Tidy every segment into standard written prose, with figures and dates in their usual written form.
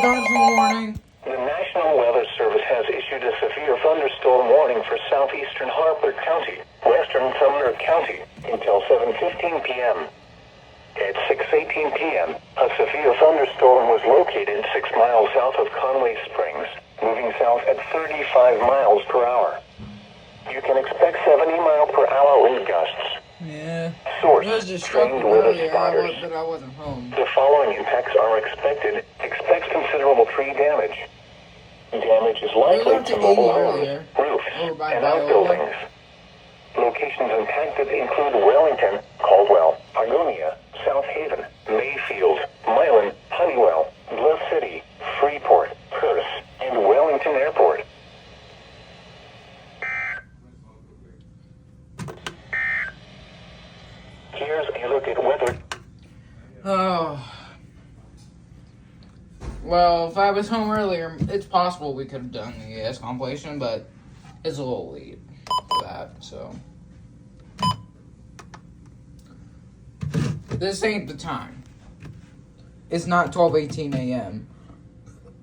thunderstorm warning. The National Weather Service has issued a severe thunderstorm warning for southeastern Harper County, western Sumner County, until 7:15 p.m. At 6:18 p.m., a severe thunderstorm was located 6 miles south of Conway Springs, moving south at 35 miles per hour. You can expect 70-mile-per-hour wind gusts. Yeah. Source, It was destructive trained weather earlier, spotters. but I wasn't home. The following impacts are expected. Expect considerable tree damage. Damage is likely up to to mobile 80 homes, earlier. roofs, Over by and Viola. outbuildings. Locations impacted include Wellington, Caldwell, Argonia, South Haven, Mayfield, Milan, Honeywell, Bluff City, Freeport, Perth, and Wellington Airport. Here's a look at weather. Oh. Well, if I was home earlier, it's possible we could have done the ES compilation, but it's a little late for that, so. This ain't the time. It's not 12:18 a.m.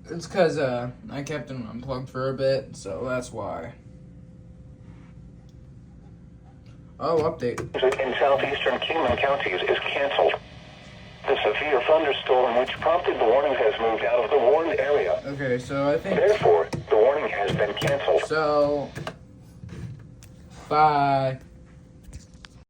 It's because I kept it unplugged for a bit, so that's why. Oh, update. In southeastern Kingman counties is canceled. The severe thunderstorm which prompted the warning has moved out of the warned area. Okay, so I think... Therefore, the warning has been canceled. So... Bye.